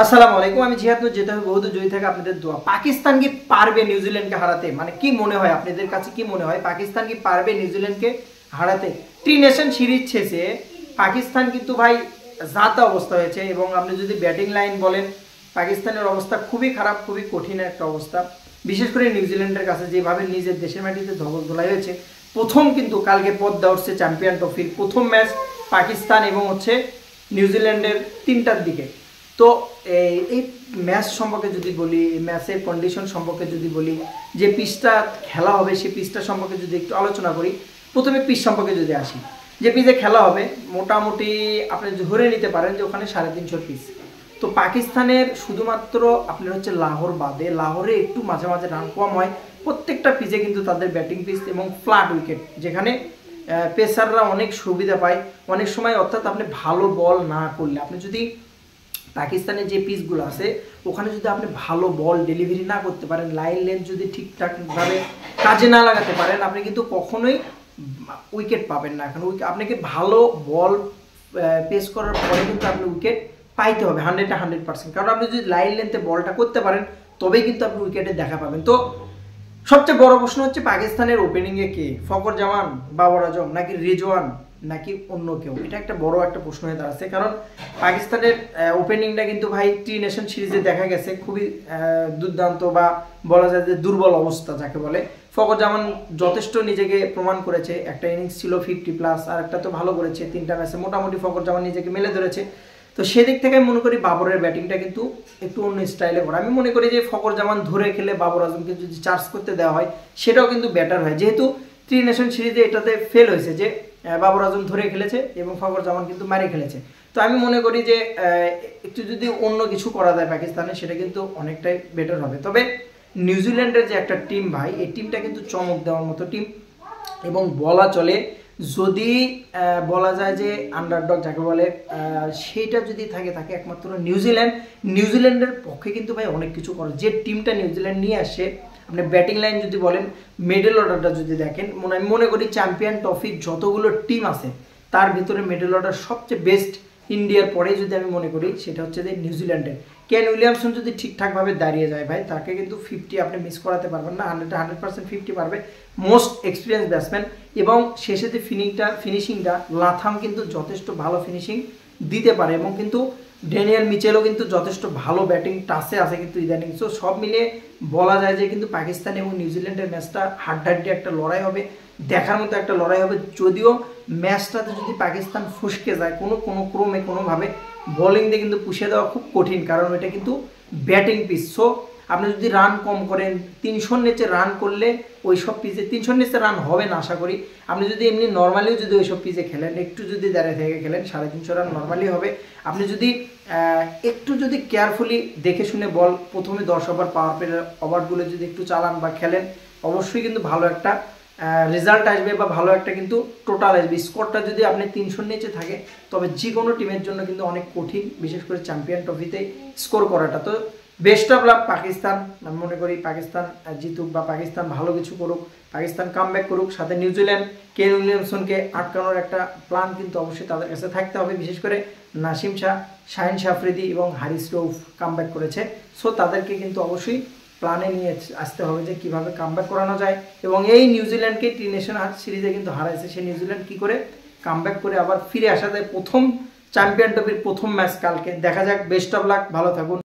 আসসালামু আলাইকুম। আমি জিহাদ নূর, যেতে হবে বহুত জয়ী থেকে আপনাদের দোয়া। পাকিস্তান কি পারবে নিউজিল্যান্ডকে হারাতে? মানে কি মনে হয় আপনাদের কাছে, কি মনে হয় পাকিস্তান কি পারবে নিউজিল্যান্ডকে হারাতে? ট্রি নেশন সিরিজ শেষে পাকিস্তান কিন্তু ভাই জাতা অবস্থা হয়েছে, এবং আপনি যদি ব্যাটিং লাইন বলেন পাকিস্তানের অবস্থা খুবই খারাপ, খুবই কঠিন একটা অবস্থা। বিশেষ করে নিউজিল্যান্ডের কাছে যেভাবে নিজের দেশের মাটিতে ধবল ধোলাই হয়েছে। প্রথম কিন্তু কালকে পদ্মা উঠছে চ্যাম্পিয়ন ট্রফির প্রথম ম্যাচ পাকিস্তান এবং নিউজিল্যান্ডের 3টার দিকে। তো এই ম্যাচ সম্পর্কে যদি বলি, ম্যাচের কন্ডিশন সম্পর্কে যদি বলি, যে পিচটা খেলা হবে সেই পিচটা সম্পর্কে যদি একটু আলোচনা করি, প্রথমে পিচ সম্পর্কে যদি আসি, যে পিচে খেলা হবে মোটামুটি আপনি ধরে নিতে পারেন যে ওখানে 350 পিচ। তো পাকিস্তানের শুধুমাত্র আপনার লাহোর বাদে, লাহোরে একটু মাঝে মাঝে রান কম হয়, প্রত্যেকটা পিচে কিন্তু তাদের ব্যাটিং পিচ এবং ফ্ল্যাট উইকেট, যেখানে পেসাররা অনেক সুবিধা পায় অনেক সময়। অর্থাৎ আপনি ভালো বল না করলে, আপনি যদি পাকিস্তানের যে পিচগুলো আছে ওখানে যদি আপনি ভালো বল ডেলিভারি না করতে পারেন, লাইন লেন্থ যদি ঠিকঠাকভাবে কাজে না লাগাতে পারেন, আপনি কিন্তু কখনোই উইকেট পাবেন না। এখন আপনাকে ভালো বল পেস করার পরে কিন্তু আপনি উইকেট পাইতে হবে 100%। কারণ আপনি যদি লাইন লেন্থে বলটা করতে পারেন তবেই কিন্তু আপনি উইকেটে দেখা পাবেন। তো সবচেয়ে বড় প্রশ্ন হচ্ছে পাকিস্তানের ওপেনিংয়ে কে? ফখর জামান, বাবর আজম, নাকি রিজওয়ান, নাকি অন্য কেউ? এটা একটা বড় একটা প্রশ্ন হয়ে দাঁড়াচ্ছে। কারণ পাকিস্তানের ওপেনিংটা কিন্তু ভাই ট্রি নেশন সিরিজে দেখা গেছে খুবই দুর্দান্ত, বা বলা যায় যে দুর্বল অবস্থা যাকে বলে। ফখর জামান যথেষ্ট নিজেকে প্রমাণ করেছে, একটা ইনিংস ছিল 50+, আর একটা তো ভালো করেছে 3টা ম্যাচে, মোটামুটি ফখর জামান নিজেকে মেলে ধরেছে। তো সেদিক থেকে আমি মনে করি বাবরের ব্যাটিংটা কিন্তু একটু অন্য স্টাইলে করা। আমি মনে করি যে ফখর জামান ধরে খেলে বাবর আজমকে যদি চার্জ করতে দেওয়া হয় সেটাও কিন্তু বেটার হয়, যেহেতু ট্রি নেশন সিরিজে এটাতে ফেল হয়েছে যে বাবর আজম ধরে খেলেছে এবং ফখর জামান কিন্তু মারে খেলেছে। তো আমি মনে করি যে একটু যদি অন্য কিছু করা যায় পাকিস্তানে, সেটা কিন্তু অনেকটাই বেটার হবে। তবে নিউজিল্যান্ডের যে একটা টিম ভাই, এই টিমটা কিন্তু চমক দেওয়ার মতো টিম, এবং বলা চলে যদি বলা যায় যে আন্ডারডগ যাকে বলে, সেইটা যদি থাকে একমাত্র নিউজিল্যান্ডের পক্ষে কিন্তু ভাই অনেক কিছু করে। যে টিমটা নিউজিল্যান্ড নিয়ে আসে, আপনি ব্যাটিং লাইন যদি বলেন, মিডল অর্ডারটা যদি দেখেন, আমি মনে করি চ্যাম্পিয়ন ট্রফির যতগুলো টিম আছে তার ভিতরে মিডল অর্ডার সবচেয়ে বেস্ট ইন্ডিয়ার পরে যদি আমি মনে করি সেটা হচ্ছে যে নিউজিল্যান্ডের। কেন উইলিয়ামসন যদি ঠিকঠাকভাবে দাঁড়িয়ে যায় ভাই, তাকে কিন্তু 50 আপনি মিস করাতে পারবেন না, 100% 50 পারবে। মোস্ট এক্সপিরিয়েন্স ব্যাটসম্যান, এবং শেষে যে ফিনিশিংটা লাথাম কিন্তু যথেষ্ট ভালো ফিনিশিং দিতে পারে, এবং কিন্তু ড্যানিয়েল মিচেলও কিন্তু যথেষ্ট ভালো ব্যাটিং টাচে আছে কিন্তু ইদানিং। সো সব মিলিয়ে বলা যায় যে কিন্তু পাকিস্তান এবং নিউজিল্যান্ডের ম্যাচটা হাড্ডাহাড্ডি একটা লড়াই হবে, দেখার মতো একটা লড়াই হবে। যদিও ম্যাচটাতে যদি পাকিস্তান ফসকে যায় কোনো ক্রমে কোনোভাবে, বোলিং দিয়ে কিন্তু পুষে দেওয়া খুব কঠিন, কারণ এটা কিন্তু ব্যাটিং পিচ। সো আপনি যদি রান কম করেন, 300-র নিচে রান করলে ওই সব পিচে 300-র নিচে রান হবে না আশা করি। আপনি যদি এমনি নর্মালিও যদি ওই সব পিচে খেলেন, একটু যদি দাঁড়িয়ে থেকে খেলেন, 350 রান নর্মালি হবে। আপনি যদি একটু যদি কেয়ারফুলি দেখে শুনে বল প্রথমে 10 ওভার পাওয়ার প্লে ওভারগুলো যদি একটু চালান বা খেলেন, অবশ্যই কিন্তু ভালো একটা রেজাল্ট আসবে, বা ভালো একটা কিন্তু টোটাল আসবে। স্কোরটা যদি আপনি 300-র নিচে থাকে, তবে যে কোনো টিমের জন্য কিন্তু অনেক কঠিন, বিশেষ করে চ্যাম্পিয়ন ট্রফিতে স্কোর করাটা। তো বেস্ট অফ লাক পাকিস্তান। আমি মনে করি পাকিস্তান জিতুক, বা পাকিস্তান ভালো কিছু করুক, পাকিস্তান কামব্যাক করুক। সাথে নিউজিল্যান্ড কেন উইলিয়ামসনকে আটকানোর একটা প্ল্যান কিন্তু অবশ্যই তাদের কাছে থাকতে হবে। বিশেষ করে নাসিম শাহ, শাহিন আফ্রিদি এবং হারিস রউফ কামব্যাক করেছে। সো তাদেরকে কিন্তু অবশ্যই প্ল্যানে নিয়ে আসতে হবে যে কীভাবে কামব্যাক করানো যায়। এবং এই নিউজিল্যান্ডকে ট্রি নেশন সিরিজে কিন্তু হারাইছে, সেই নিউজিল্যান্ড কী করে কামব্যাক করে আবার ফিরে আসা যায় প্রথম চ্যাম্পিয়ন ট্রফির প্রথম ম্যাচ কালকে। দেখা যাক। বেস্ট অফ লাক, ভালো থাকুন।